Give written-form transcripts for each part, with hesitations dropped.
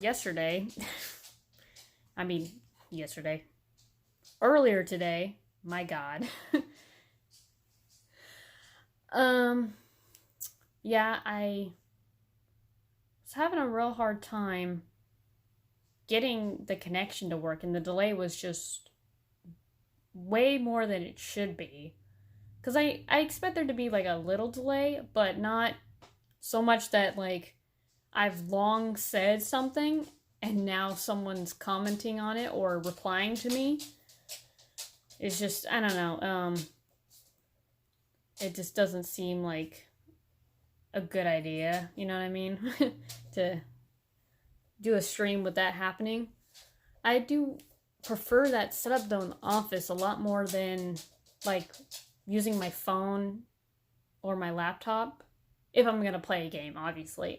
yesterday, I mean, yesterday, earlier today, my God. um, yeah, I was having a real hard time getting the connection to work, and the delay was just way more than it should be. Because I expect there to be like a little delay, but not so much that like I've long said something and now someone's commenting on it or replying to me. It's just, I don't know. It just doesn't seem like a good idea, you know what I mean? To do a stream with that happening. I do prefer that setup though in the office a lot more than like using my phone or my laptop if I'm gonna play a game, obviously.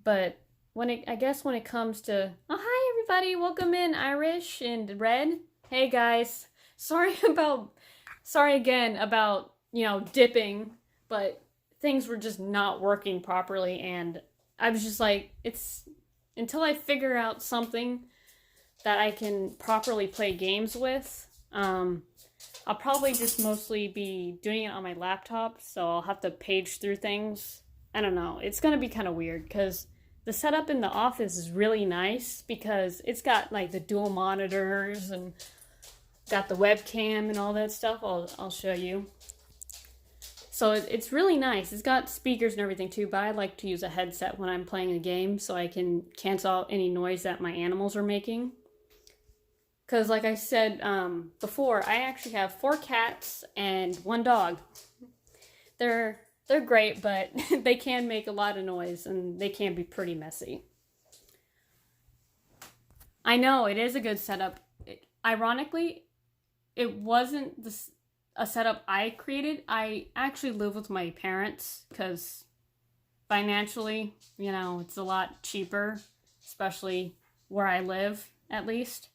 But I guess when it comes to, oh hi everybody, welcome in Irish and Red. Hey guys, sorry again about dipping, but things were just not working properly, and I was just like, it's until I figure out something that I can properly play games with. I'll probably just mostly be doing it on my laptop, so I'll have to page through things. I don't know. It's gonna be kind of weird because the setup in the office is really nice because it's got like the dual monitors and got the webcam and all that stuff. I'll show you. So it's really nice. It's got speakers and everything too, but I like to use a headset when I'm playing a game so I can cancel out any noise that my animals are making. Because like I said before, I actually have 4 cats and 1 dog. They're great, but they can make a lot of noise and they can be pretty messy. I know, it is a good setup. Ironically, it wasn't a setup I created. I actually live with my parents because financially, it's a lot cheaper, especially where I live, at least.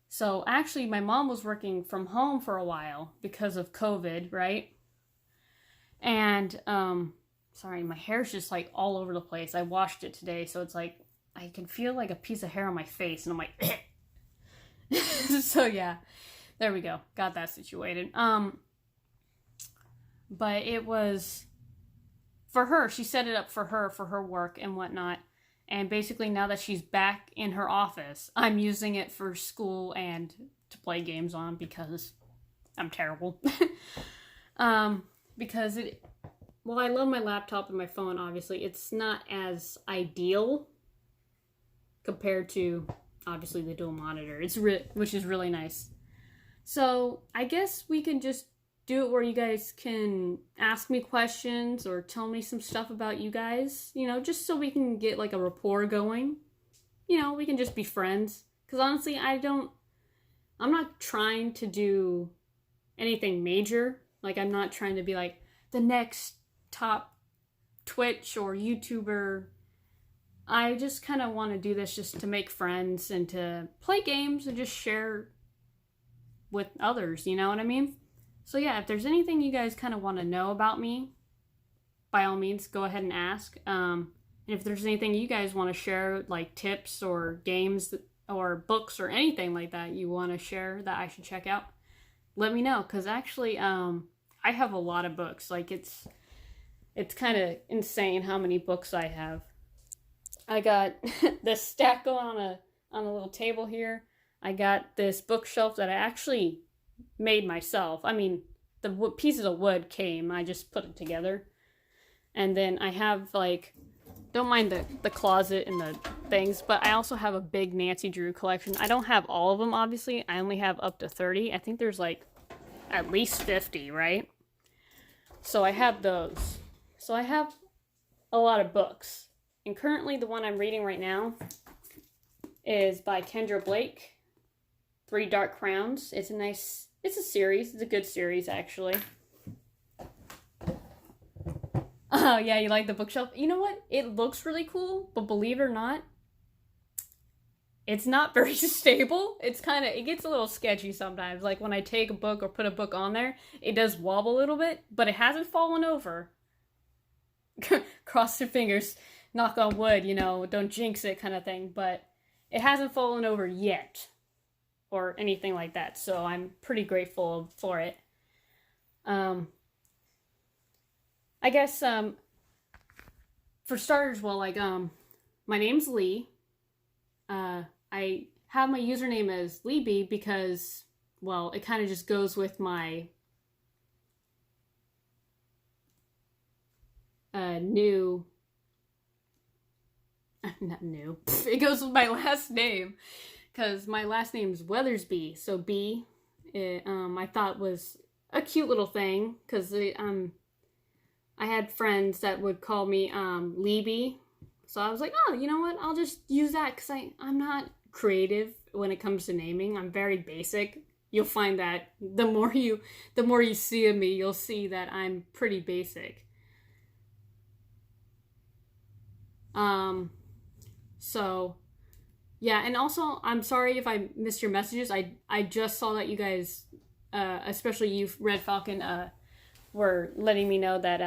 So actually, my mom was working from home for a while because of COVID, right? And, sorry, my hair's just like all over the place. I washed it today, so it's like, I can feel like a piece of hair on my face, and I'm like, so yeah, there we go. Got that situated. But it was for her. She set it up for her work and whatnot. And basically now that she's back in her office, I'm using it for school and to play games on because I'm terrible. Because I love my laptop and my phone, obviously. It's not as ideal compared to, obviously, the dual monitor, which is really nice. So I guess we can just do it where you guys can ask me questions or tell me some stuff about you guys, just so we can get like a rapport going. We can just be friends. Because honestly, I'm not trying to do anything major. Like, I'm not trying to be like the next top Twitch or YouTuber. I just kind of want to do this just to make friends and to play games and just share with others, you know what I mean? So yeah, if there's anything you guys kind of want to know about me, by all means, go ahead and ask. And if there's anything you guys want to share, like tips or games or books or anything like that you want to share that I should check out, let me know. Because actually, I have a lot of books. Like, it's kind of insane how many books I have. I got this stack going on a little table here. I got this bookshelf that I actually made myself. I mean, the pieces of wood came. I just put it together. And then I have, like, don't mind the closet and the things, but I also have a big Nancy Drew collection. I don't have all of them, obviously. I only have up to 30. I think there's, like, at least 50, right? So I have those. So I have a lot of books. And currently the one I'm reading right now is by Kendra Blake, 3 Dark Crowns. It's a series. It's a good series, actually. Oh, yeah, you like the bookshelf? You know what? It looks really cool, but believe it or not, it's not very stable. It gets a little sketchy sometimes. Like when I take a book or put a book on there, it does wobble a little bit, but it hasn't fallen over. cross your fingers, knock on wood, don't jinx it kind of thing. But it hasn't fallen over yet or anything like that. So I'm pretty grateful for it. I guess for starters, well, like my name's Lee. I have my username as Leeby because, well, it kind of just goes with my not new. It goes with my last name because my last name's Weathersby. So B, I thought was a cute little thing because I had friends that would call me Leeby. So I was like, oh, you know what? I'll just use that because I'm not creative when it comes to naming. I'm very basic. You'll find that the more you see of me, you'll see that I'm pretty basic. So yeah, and also I'm sorry if I missed your messages. I just saw that you guys, especially you, Red Falcon, were letting me know that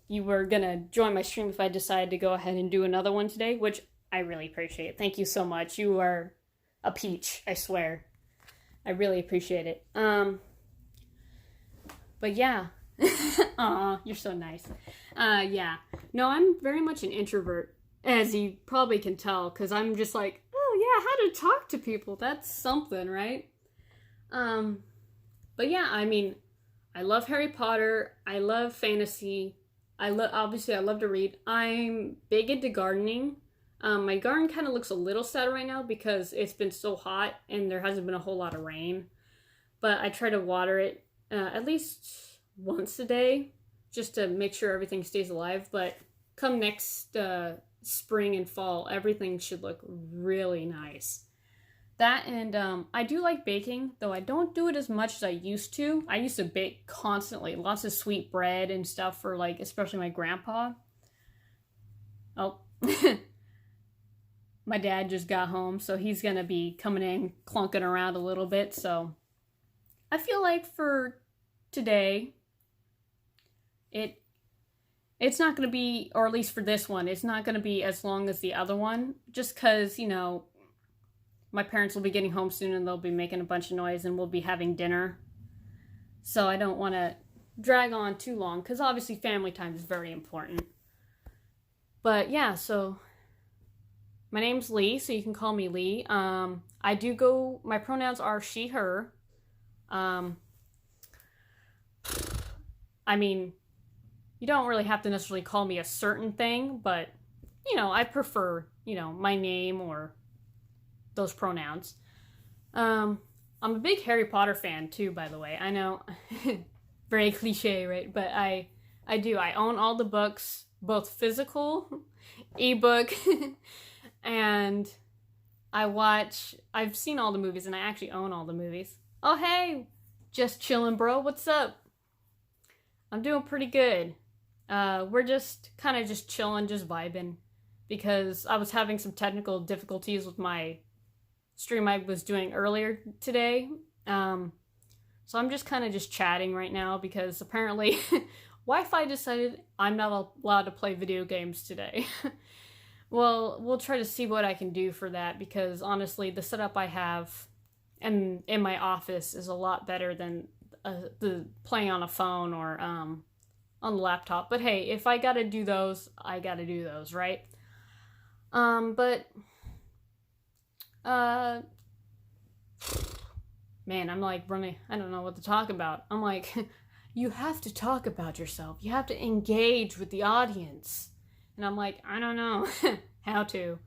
you were gonna join my stream if I decided to go ahead and do another one today, which I really appreciate. Thank you so much. You are a peach, I swear. I really appreciate it. But yeah. Aw, you're so nice. Yeah. No, I'm very much an introvert, as you probably can tell, because I'm just like, oh yeah, how to talk to people. That's something, right? But yeah, I mean, I love Harry Potter. I love fantasy. Obviously I love to read. I'm big into gardening. My garden kind of looks a little sad right now because it's been so hot and there hasn't been a whole lot of rain. But I try to water it at least once a day just to make sure everything stays alive. But come next spring and fall, everything should look really nice. That and I do like baking, though I don't do it as much as I used to. I used to bake constantly, lots of sweet bread and stuff for, like, especially my grandpa. Oh, my dad just got home, so he's gonna be coming in, clunking around a little bit. So I feel like for today, it's not gonna be, or at least for this one, it's not gonna be as long as the other one, just because, my parents will be getting home soon and they'll be making a bunch of noise and we'll be having dinner. So I don't want to drag on too long because obviously family time is very important. But yeah, so my name's Lee, so you can call me Lee. My pronouns are she, her. I mean, you don't really have to necessarily call me a certain thing, but, I prefer, my name or those pronouns. I'm a big Harry Potter fan too, by the way. I know, very cliche, right? But I do. I own all the books, both physical, ebook, and I've seen all the movies, and I actually own all the movies. Oh, hey! Just chilling, bro. What's up? I'm doing pretty good. We're just kind of just chilling, just vibing, because I was having some technical difficulties with my stream I was doing earlier today. So I'm just kind of just chatting right now because apparently Wi-Fi decided I'm not allowed to play video games today. Well, we'll try to see what I can do for that because honestly, the setup I have in my office is a lot better than the playing on a phone or on the laptop. But hey, if I gotta do those, I gotta do those, right? Man, I'm like running, I don't know what to talk about. I'm like, you have to talk about yourself. You have to engage with the audience. And I'm like, I don't know how to.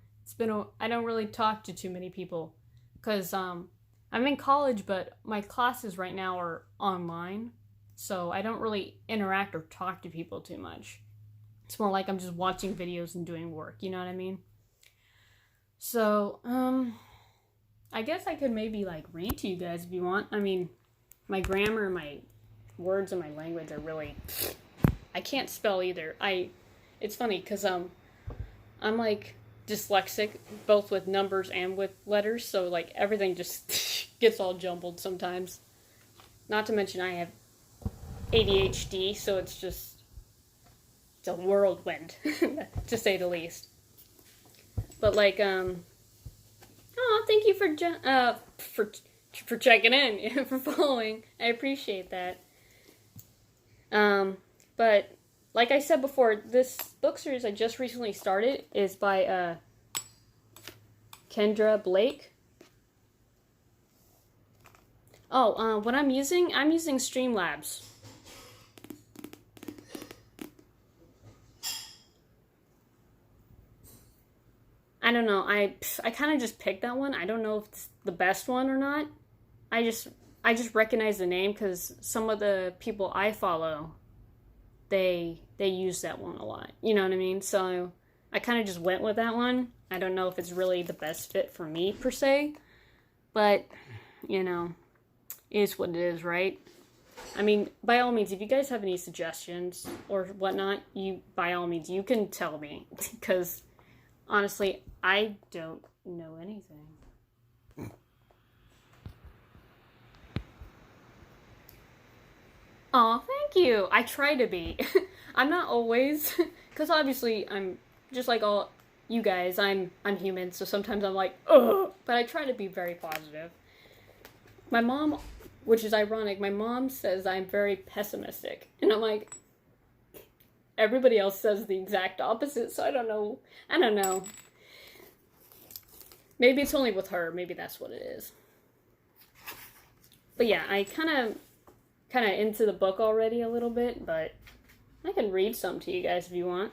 I don't really talk to too many people because I'm in college, but my classes right now are online. So I don't really interact or talk to people too much. It's more like I'm just watching videos and doing work, you know what I mean? So, I guess I could maybe, like, read to you guys if you want. I mean, my grammar, my words, and my language are really... I can't spell either. It's funny, because, I'm, like, dyslexic, both with numbers and with letters, so, like, everything just gets all jumbled sometimes. Not to mention I have ADHD, so it's just... it's a whirlwind, to say the least. But like, oh, thank you for checking in, for following. I appreciate that. But like I said before, this book series I just recently started is by Kendra Blake. Oh, what I'm using Streamlabs. I don't know. I kind of just picked that one. I don't know if it's the best one or not. I just recognize the name because some of the people I follow, they use that one a lot. You know what I mean? So I kind of just went with that one. I don't know if it's really the best fit for me per se, but you know, it is what it is, right? I mean, by all means, if you guys have any suggestions or whatnot, by all means you can tell me because honestly, I don't know anything. Oh, thank you. I try to be. I'm not always, because obviously I'm just like all you guys. I'm human, so sometimes I'm like, ugh. But I try to be very positive. My mom, which is ironic, my mom says I'm very pessimistic, and I'm like, everybody else says the exact opposite. So I don't know. Maybe it's only with her. Maybe that's what it is. But yeah, I kind of into the book already a little bit, but I can read some to you guys if you want.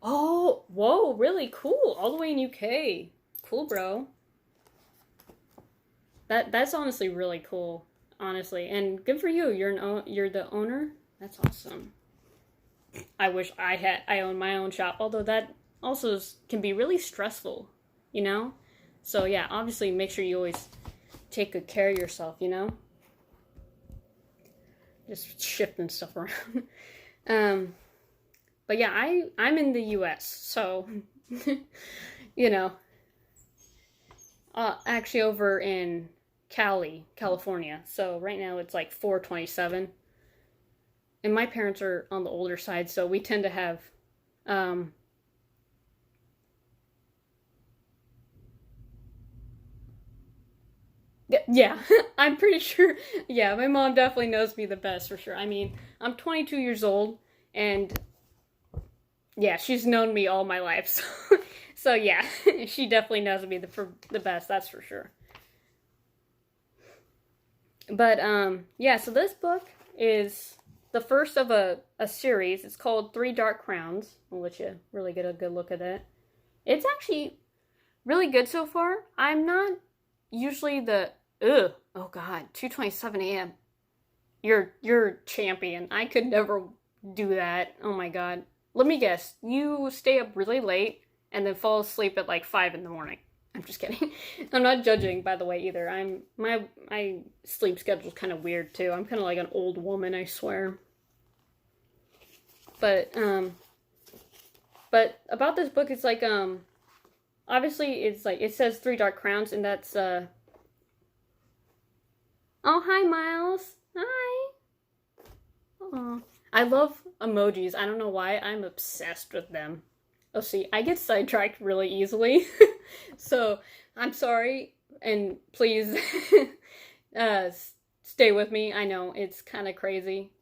Oh, whoa, really cool. All the way in UK. Cool, bro. That's honestly really cool, honestly. And good for you. You're the owner. That's awesome. I wish I owned my own shop, although that also can be really stressful, you know? So yeah, obviously make sure you always take good care of yourself, you know? Just shifting stuff around. But yeah, I'm in the US, so you know. Actually over in Cali, California. So right now it's like 4:27. And my parents are on the older side, so we tend to have yeah, I'm pretty sure. Yeah, my mom definitely knows me the best for sure. I mean, I'm 22 years old, and yeah, she's known me all my life. So yeah, she definitely knows me the best. That's for sure. But yeah. So this book is the first of a series. It's called Three Dark Crowns. I'll let you really get a good look at it. It's actually really good so far. I'm not usually the oh god, 2:27 a.m. You're champion. I could never do that. Oh my god. Let me guess. You stay up really late and then fall asleep at like 5 in the morning. I'm just kidding. I'm not judging, by the way, either. My sleep schedule's kind of weird too. I'm kind of like an old woman, I swear. But about this book, it's like obviously it's like it says Three Dark Crowns, and that's oh, hi Miles. Hi. Oh, I love emojis. I don't know why. I'm obsessed with them. Oh, see, I get sidetracked really easily. So, I'm sorry, and please stay with me. I know, it's kind of crazy.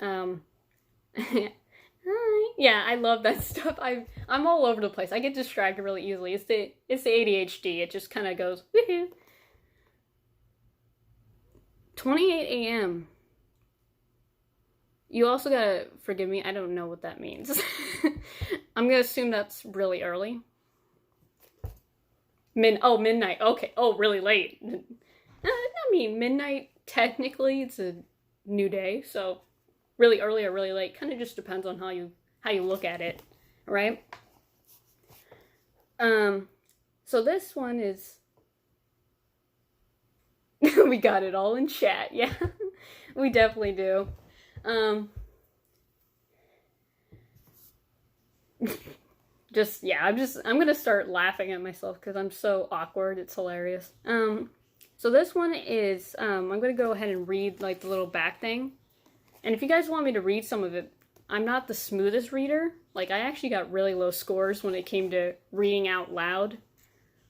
Hi. Yeah, I love that stuff. I'm all over the place. I get distracted really easily. It's the ADHD. It just kind of goes, woohoo. 28 a.m. You also gotta forgive me, I don't know what that means. I'm gonna assume that's really early. Midnight. Okay. Oh, really late. I mean, midnight, technically, it's a new day, so really early or really late. Kind of just depends on how you look at it, right? So this one is... we got it all in chat, yeah. We definitely do. I'm gonna start laughing at myself because I'm so awkward. It's hilarious. So this one is, I'm gonna go ahead and read like the little back thing. And if you guys want me to read some of it, I'm not the smoothest reader. Like, I actually got really low scores when it came to reading out loud,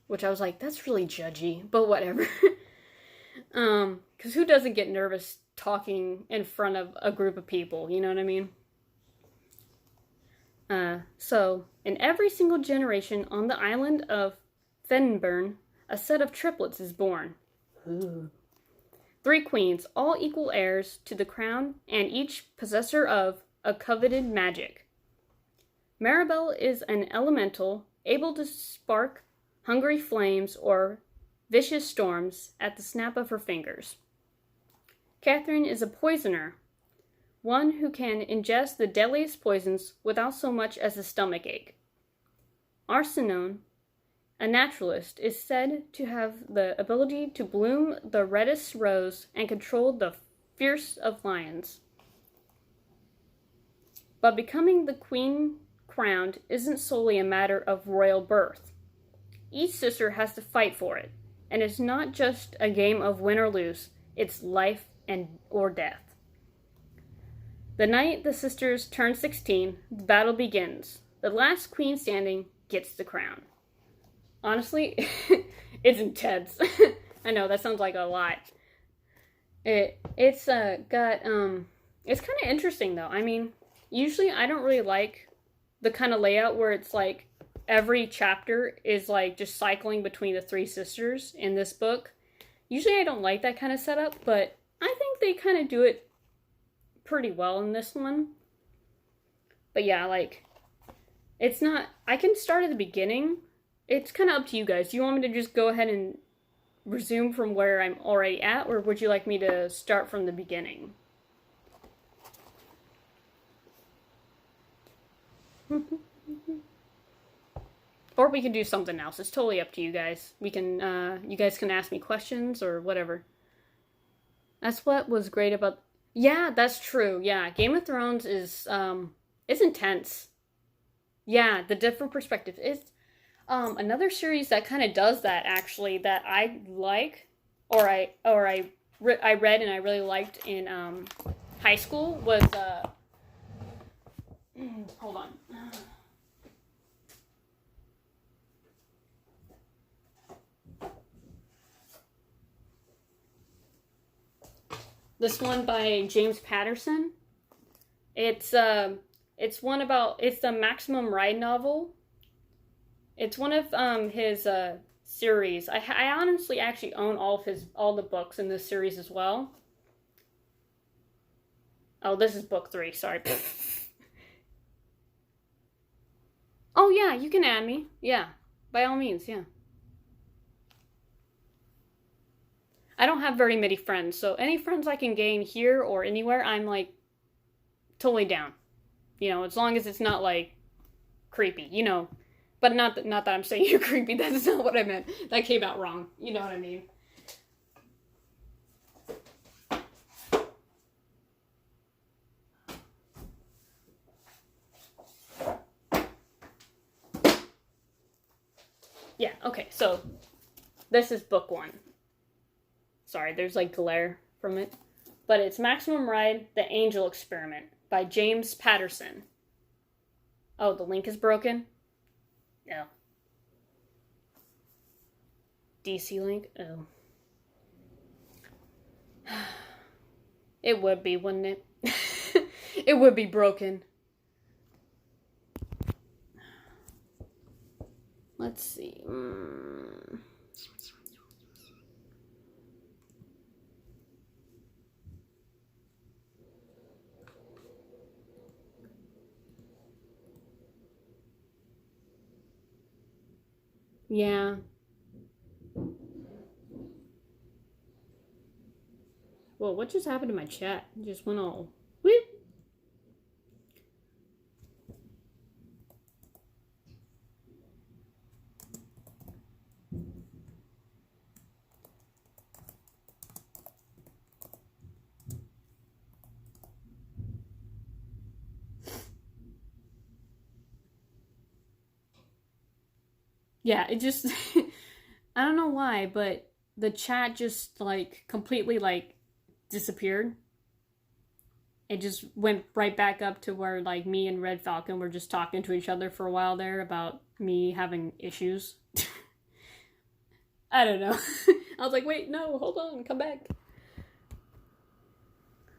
which I was like, that's really judgy, but whatever. Because who doesn't get nervous talking in front of a group of people, you know what I mean? So, in every single generation on the island of Fenburn, a set of triplets is born. Ooh. 3 queens, all equal heirs to the crown, and each possessor of a coveted magic. Maribel is an elemental, able to spark hungry flames or vicious storms at the snap of her fingers. Catherine is a poisoner, one who can ingest the deadliest poisons without so much as a stomachache. Arsenone, a naturalist, is said to have the ability to bloom the reddest rose and control the fierce of lions. But becoming the queen crowned isn't solely a matter of royal birth. Each sister has to fight for it, and it's not just a game of win or lose, it's life or death. The night the sisters turn 16, the battle begins. The last queen standing gets the crown. Honestly, it's intense. I know that sounds like a lot. It's kind of interesting though. I mean, usually I don't really like the kind of layout where it's like every chapter is like just cycling between the 3 sisters in this book. Usually I don't like that kind of setup, but I think they kind of do it pretty well in this one. But yeah, like, it's not, I can start at the beginning. It's kind of up to you guys. Do you want me to just go ahead and resume from where I'm already at, or would you like me to start from the beginning? Or we can do something else. It's totally up to you guys. We can, you guys can ask me questions or whatever. That's what was great about... Yeah, that's true. Yeah, Game of Thrones is, it's intense. Yeah, the different perspectives. It's, another series that kind of does that, actually, that I like, or I read and I really liked in, high school was, hold on. This one by James Patterson. It's the Maximum Ride novel. It's one of his series. I honestly actually own all the books in this series as well. Oh, this is book 3. Sorry. Oh yeah, you can add me. Yeah, by all means. Yeah. I don't have very many friends, so any friends I can gain here or anywhere, I'm like totally down. You know, as long as it's not like creepy, you know. But not that I'm saying you're creepy. That's not what I meant. That came out wrong. You know what I mean? Yeah, okay. So this is book 1. Sorry, there's like glare from it. But it's Maximum Ride, The Angel Experiment by James Patterson. Oh, the link is broken? No. DC link? Oh. It would be, wouldn't it? It would be broken. Let's see. Yeah. Whoa, what just happened to my chat? It just went all whoop. Yeah, it just I don't know why, but the chat just like completely like disappeared. it just went right back up to where like me and Red Falcon were just talking to each other for a while there about me having issues. I don't know. I was like, wait, no, hold on, come back.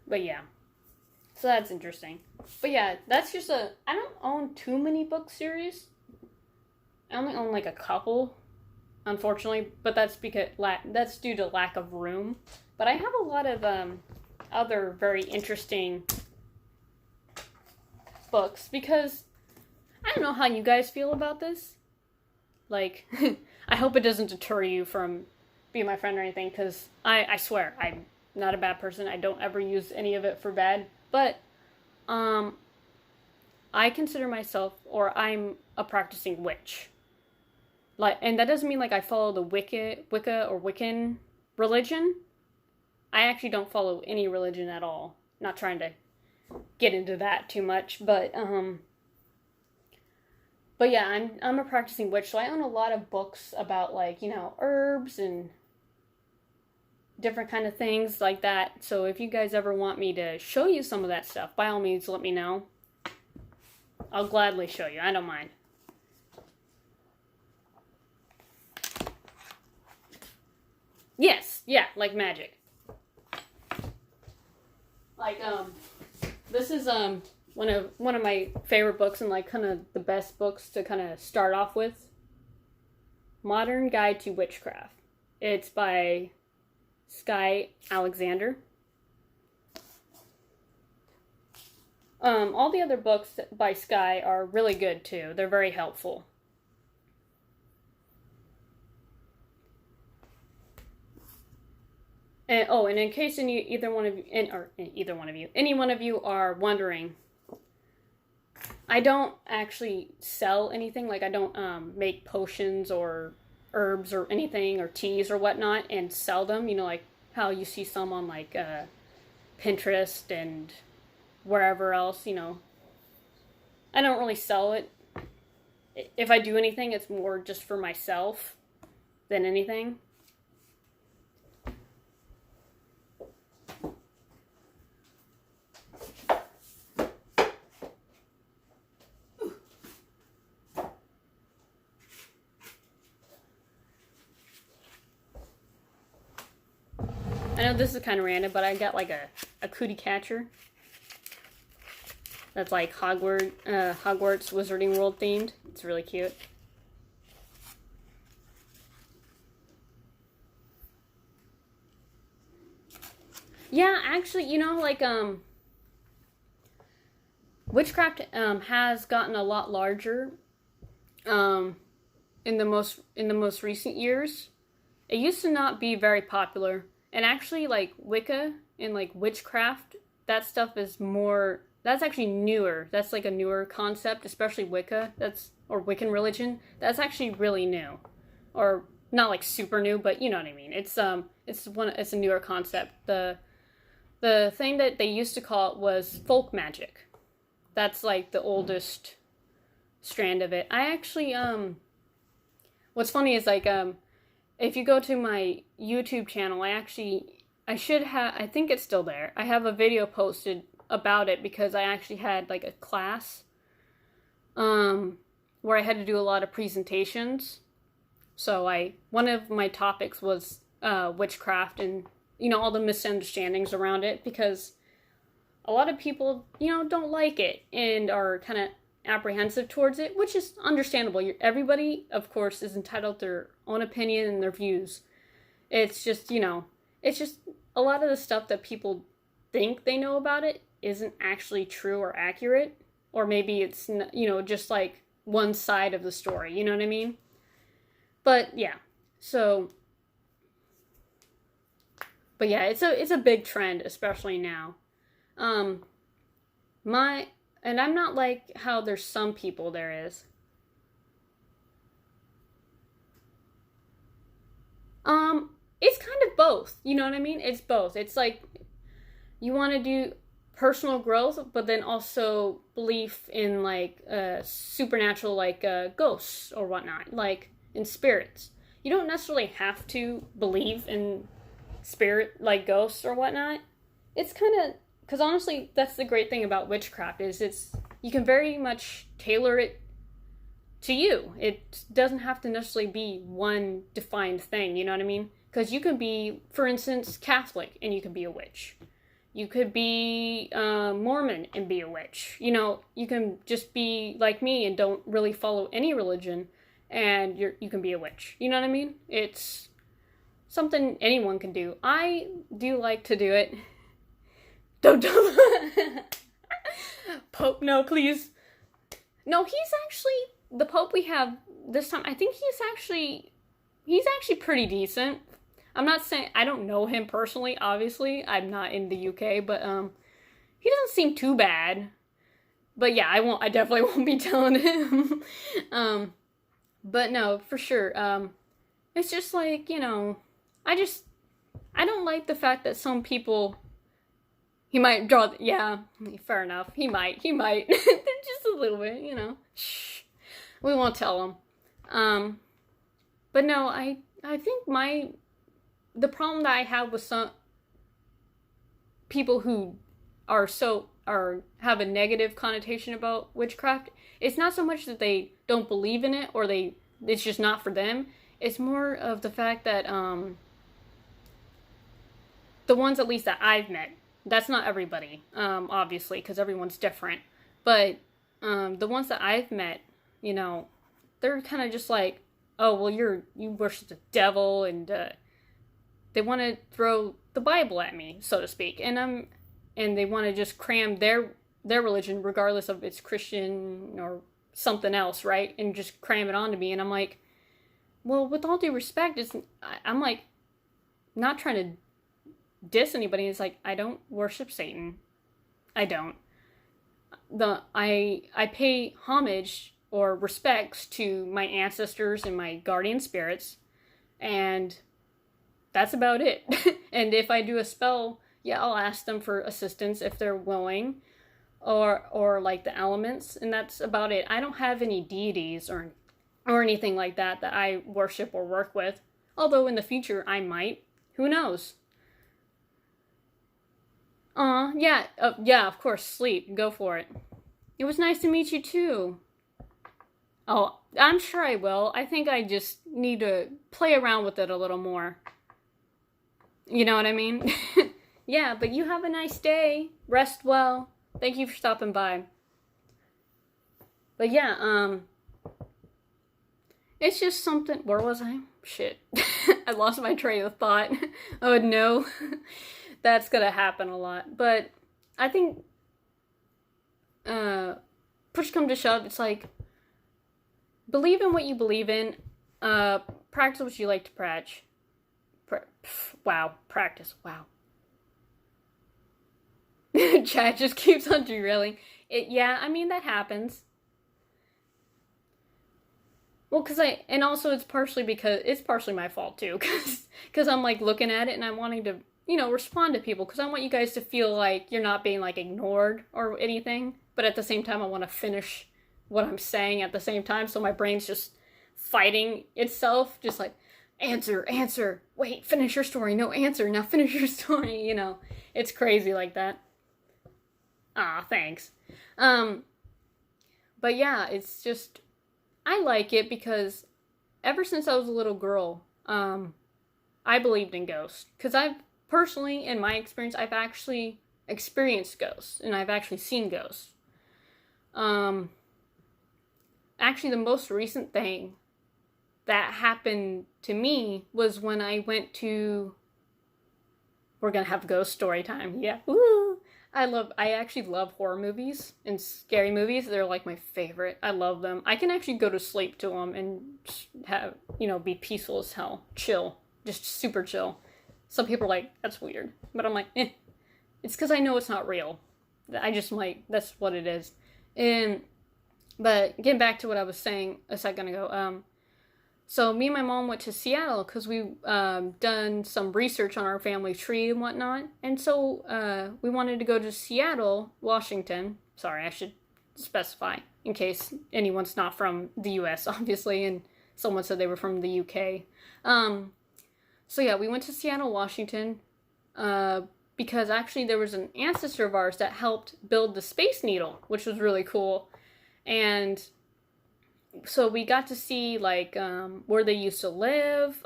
But yeah. So that's interesting. But yeah, that's just I don't own too many book series. I only own like a couple, unfortunately, but that's because that's due to lack of room. But I have a lot of other very interesting books because I don't know how you guys feel about this. Like, I hope it doesn't deter you from being my friend or anything, because I swear, I'm not a bad person. I don't ever use any of it for bad. But, I consider myself, or I'm a practicing witch. Like, and that doesn't mean like I follow the Wicca or Wiccan religion. I actually don't follow any religion at all. Not trying to get into that too much, but yeah, I'm a practicing witch, so I own a lot of books about like, you know, herbs and different kind of things like that. So if you guys ever want me to show you some of that stuff, by all means let me know. I'll gladly show you. I don't mind. Yes, yeah, like magic. Like this is one of my favorite books and like kind of the best books to kind of start off with. Modern Guide to Witchcraft. It's by Skye Alexander. All the other books by Skye are really good too. They're very helpful. And in case any one of you are wondering, I don't actually sell anything. Like I don't make potions or herbs or anything or teas or whatnot and sell them. You know, like how you see some on like Pinterest and wherever else. You know, I don't really sell it. If I do anything, it's more just for myself than anything. I know this is kind of random, but I got like a cootie catcher. That's like Hogwarts Wizarding World themed. It's really cute. Yeah, actually, you know, like witchcraft has gotten a lot larger in the most recent years. It used to not be very popular. And actually, like, Wicca and, like, witchcraft, that stuff is more, that's actually newer. That's, like, a newer concept, especially Wicca, or Wiccan religion. That's actually really new. Or, not, like, super new, but you know what I mean. It's a newer concept. The thing that they used to call it was folk magic. That's, like, the oldest strand of it. I actually, what's funny is, like, if you go to my YouTube channel, I think it's still there. I have a video posted about it because I actually had like a class where I had to do a lot of presentations. So one of my topics was witchcraft and, you know, all the misunderstandings around it, because a lot of people, you know, don't like it and are kind of apprehensive towards it, which is understandable. Everybody, of course, is entitled to their own opinion and their views. It's just, you know, it's just a lot of the stuff that people think they know about it isn't actually true or accurate, or maybe it's, you know, just like one side of the story, you know what I mean? But yeah, but yeah, it's a big trend, especially now. And I'm not like how there's some people there is. It's kind of both. You know what I mean? It's both. It's like you want to do personal growth, but then also belief in like supernatural, like ghosts or whatnot, like in spirits. You don't necessarily have to believe in spirit, like ghosts or whatnot. It's kind of because honestly, that's the great thing about witchcraft is you can very much tailor it to you. It doesn't have to necessarily be one defined thing, you know what I mean? Because you can be, for instance, Catholic and you can be a witch. You could be Mormon and be a witch. You know, you can just be like me and don't really follow any religion, and you can be a witch. You know what I mean? It's something anyone can do. I do like to do it. Don't Pope, no, please. No, he's actually the Pope we have this time. I think he's actually pretty decent. I'm not saying I don't know him personally, obviously. I'm not in the UK, but he doesn't seem too bad. But yeah, I definitely won't be telling him. But no, for sure. It's just like, you know, I don't like the fact that some people he might draw yeah, fair enough. He might. Just a little bit, you know. Shh. We won't tell him. But no, I think the problem that I have with some people who have a negative connotation about witchcraft, it's not so much that they don't believe in it or it's just not for them. It's more of the fact that the ones at least that I've met, that's not everybody, obviously, because everyone's different, but the ones that I've met, you know, they're kind of just like, oh, well, you worship the devil, and they want to throw the Bible at me, so to speak, and they want to just cram their religion, regardless of it's Christian or something else, right, and just cram it onto me, and I'm like, well, with all due respect, I'm like, not trying to diss anybody. It's like, I don't worship Satan. I don't. I pay homage or respects to my ancestors and my guardian spirits, and that's about it. And if I do a spell, yeah, I'll ask them for assistance if they're willing, or like the elements, and that's about it. I don't have any deities or anything like that I worship or work with, although in the future I might. Who knows? Yeah, of course, sleep. Go for it. It was nice to meet you too. Oh, I'm sure I will. I think I just need to play around with it a little more. You know what I mean? Yeah, but you have a nice day. Rest well. Thank you for stopping by. But yeah, it's just something. Where was I? Shit. I lost my train of thought. Oh no. That's gonna happen a lot. But I think, push come to shove, it's like, believe in what you believe in. Practice what you like to practice. Practice. Wow. Chat just keeps on derailing. Yeah, I mean, that happens. Well, and also it's partially my fault too, because I'm like looking at it and I'm wanting to, you know, respond to people, because I want you guys to feel like you're not being like ignored or anything, but at the same time I want to finish what I'm saying at the same time, so my brain's just fighting itself, just like, answer, wait, finish your story, no, answer, now finish your story, you know, it's crazy like that. Thanks. But yeah, it's just, I like it because ever since I was a little girl, I believed in ghosts, because I've personally, in my experience, I've actually experienced ghosts, and I've actually seen ghosts. Actually, the most recent thing that happened to me was when I went to... We're gonna have ghost story time, yeah. Woo! I actually love horror movies and scary movies. They're like my favorite. I love them. I can actually go to sleep to them and have, you know, be peaceful as hell. Chill. Just super chill. Some people are like, that's weird. But I'm like, It's because I know it's not real. I just might, that's what it is. But getting back to what I was saying a second ago, so me and my mom went to Seattle because we done some research on our family tree and whatnot. And so we wanted to go to Seattle, Washington. Sorry, I should specify in case anyone's not from the US, obviously, and someone said they were from the UK. So yeah, we went to Seattle, Washington. because actually there was an ancestor of ours that helped build the Space Needle, which was really cool. And so we got to see like where they used to live.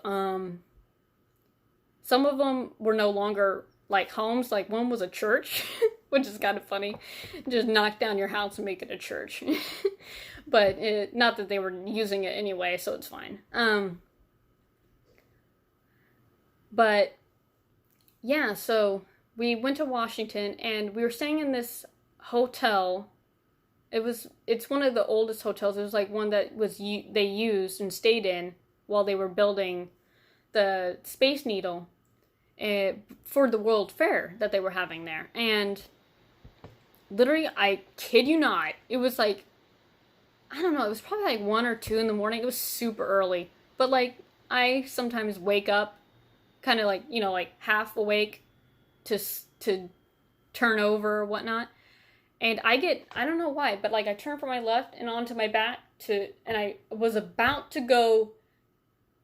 Some of them were no longer like homes. Like one was a church, which is kind of funny. Just knock down your house and make it a church. But not that they were using it anyway, so it's fine. But yeah, so we went to Washington and we were staying in this hotel. It's one of the oldest hotels. It was like one that they used and stayed in while they were building the Space Needle for the World Fair that they were having there. And literally, I kid you not, it was like, I don't know, it was probably like 1 or 2 in the morning. It was super early. But like, I sometimes wake up kind of like, like half awake to turn over or whatnot. And I don't know why, but like I turn from my left and onto my back and I was about to go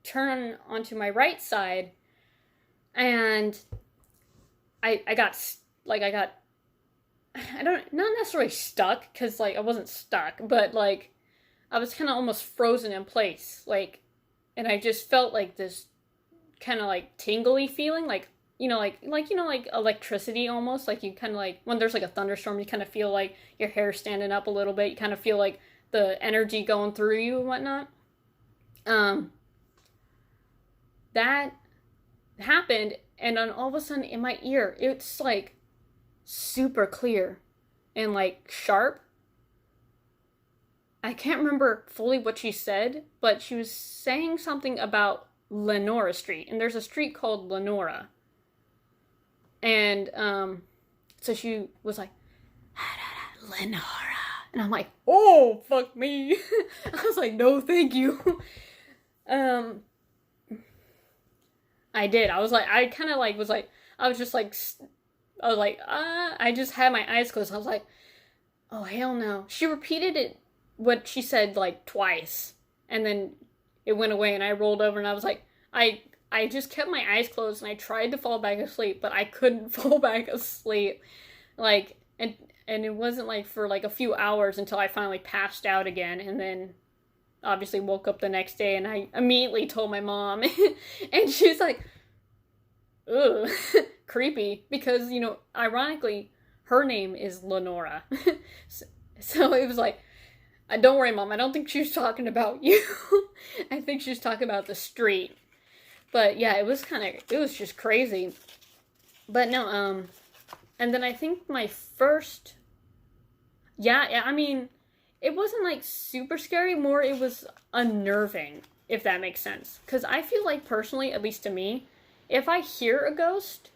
turn onto my right side, and I got not necessarily stuck, because like I wasn't stuck, but like I was kind of almost frozen in place, like, and I just felt like this kind of like tingly feeling, like like electricity almost, like you kind of like when there's like a thunderstorm, you kind of feel like your hair standing up a little bit, you kind of feel like the energy going through you and whatnot. That happened, and then all of a sudden in my ear, it's like super clear and like sharp. I can't remember fully what she said, but she was saying something about Lenora Street, and there's a street called Lenora. And so she was like, Lenora. And I'm like, oh, fuck me. I was like, no, thank you. I did. I was like, I kind of like, was like, I was like, I just had my eyes closed. I was like, oh, hell no. She repeated it, what she said, like twice. And then it went away, and I rolled over, and I was like, I just kept my eyes closed, and I tried to fall back asleep, but I couldn't fall back asleep. Like, and it wasn't like for like a few hours until I finally passed out again, and then obviously woke up the next day, and I immediately told my mom, and she's like, ugh, creepy, because, ironically, her name is Lenora. So it was like, don't worry, Mom, I don't think she was talking about you. I think she was talking about the street. But yeah, it was just crazy. But no, and then I think my first, I mean, it wasn't like super scary, more it was unnerving, if that makes sense. Because I feel like personally, at least to me, if I hear a ghost,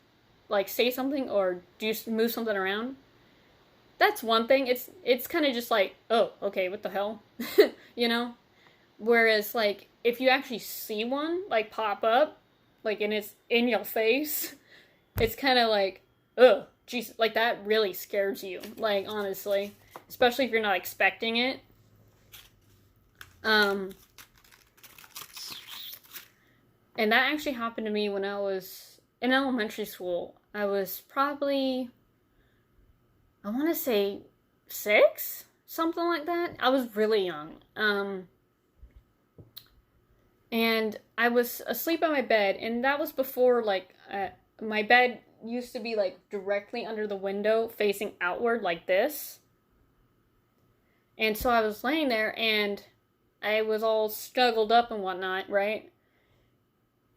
like say something or move something around, that's one thing. It's kind of just like, oh, okay, what the hell? Whereas like, if you actually see one, like, pop up, like, and it's in your face, it's kind of like, ugh, jeez, like, that really scares you, like, honestly. Especially if you're not expecting it. And that actually happened to me when I was in elementary school. I was probably, I want to say 6? Something like that. I was really young. And I was asleep on my bed, and that was before, like, my bed used to be, like, directly under the window, facing outward, like this. And so I was laying there, and I was all snuggled up and whatnot, right?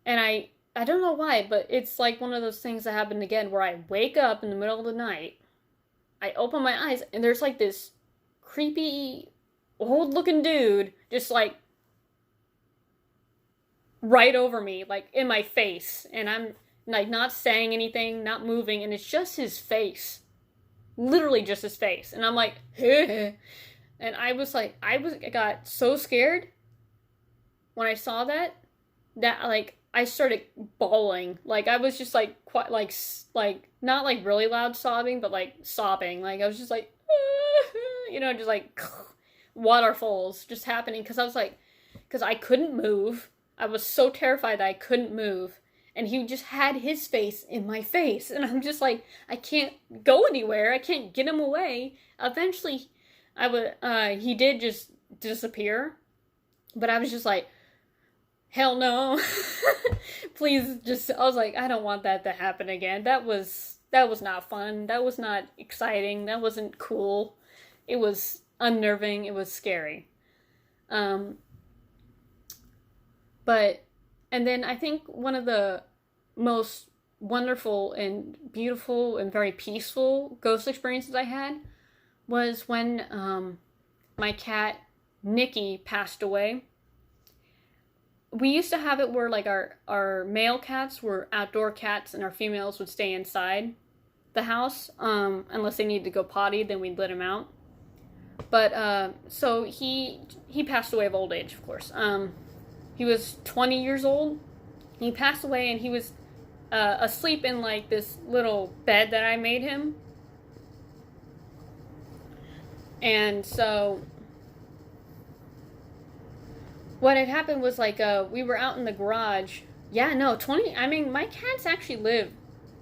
And I don't know why, but it's like one of those things that happened again, where I wake up in the middle of the night, I open my eyes, and there's, like, this creepy, old-looking dude, just, like, right over me, like, in my face, and I'm, like, not saying anything, not moving, and it's just his face. Literally just his face. And I'm like, and I got so scared when I saw that, like, I started bawling. Like, I was just, like, quite, like, not, like, really loud sobbing, but, like, sobbing. Like, I was just, like, just, like, waterfalls just happening, because I was, like, because I couldn't move. I was so terrified that I couldn't move. and he just had his face in my face, and I'm just like, I can't go anywhere, I can't get him away. Eventually he did just disappear, but I was just like, hell no. Please, just, I was like, I don't want that to happen again. That was not fun, that was not exciting, that wasn't cool. It was unnerving, it was scary. But, and then I think one of the most wonderful and beautiful and very peaceful ghost experiences I had was when my cat Nikki passed away. We used to have it where like our male cats were outdoor cats and our females would stay inside the house, unless they needed to go potty, then we'd let them out. But so he passed away of old age, of course. He was 20 years old. He passed away, and he was asleep in like this little bed that I made him. And so what had happened was like we were out in the garage. Yeah, no, 20. I mean, my cats actually live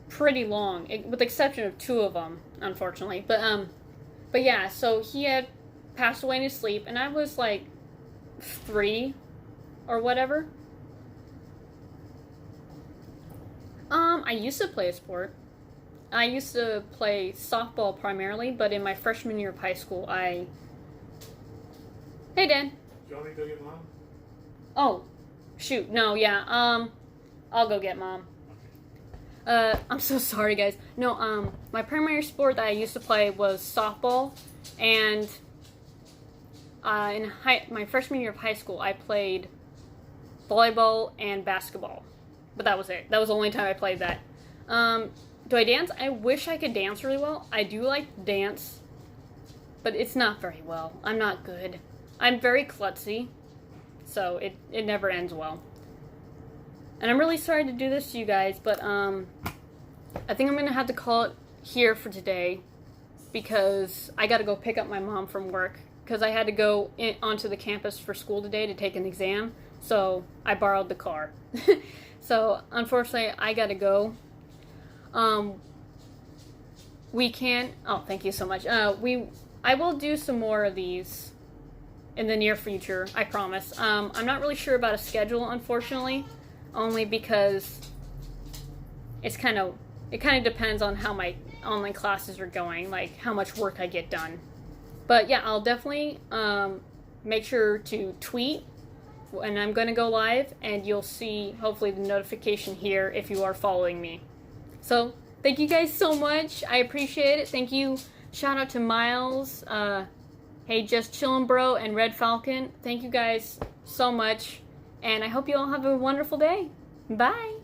pretty long, with the exception of 2 of them, unfortunately. But yeah, so he had passed away in his sleep, and I was like 3 or whatever. I used to play a sport. I used to play softball primarily, but in my freshman year of high school, Hey, Dan. Do you want me to go get Mom? Oh, shoot. No, yeah. I'll go get Mom. I'm so sorry, guys. No, my primary sport that I used to play was softball, and in my freshman year of high school, I played volleyball and basketball, but that was it. That was the only time I played that. Do I dance? I wish I could dance really well. I do like to dance, but it's not very well. I'm not good. I'm very klutzy, so it never ends well. And I'm really sorry to do this to you guys, but I think I'm going to have to call it here for today, because I got to go pick up my mom from work, because I had to go onto the campus for school today to take an exam, so I borrowed the car. So, unfortunately, I got to go. We can't... Oh, thank you so much. I will do some more of these in the near future, I promise. I'm not really sure about a schedule, unfortunately, only because it kind of depends on how my online classes are going, like how much work I get done. But yeah, I'll definitely make sure to tweet when I'm going to go live, and you'll see hopefully the notification here if you are following me. So thank you guys so much. I appreciate it. Thank you. Shout out to Miles, Hey Just Chillin' Bro, and Red Falcon. Thank you guys so much, and I hope you all have a wonderful day. Bye.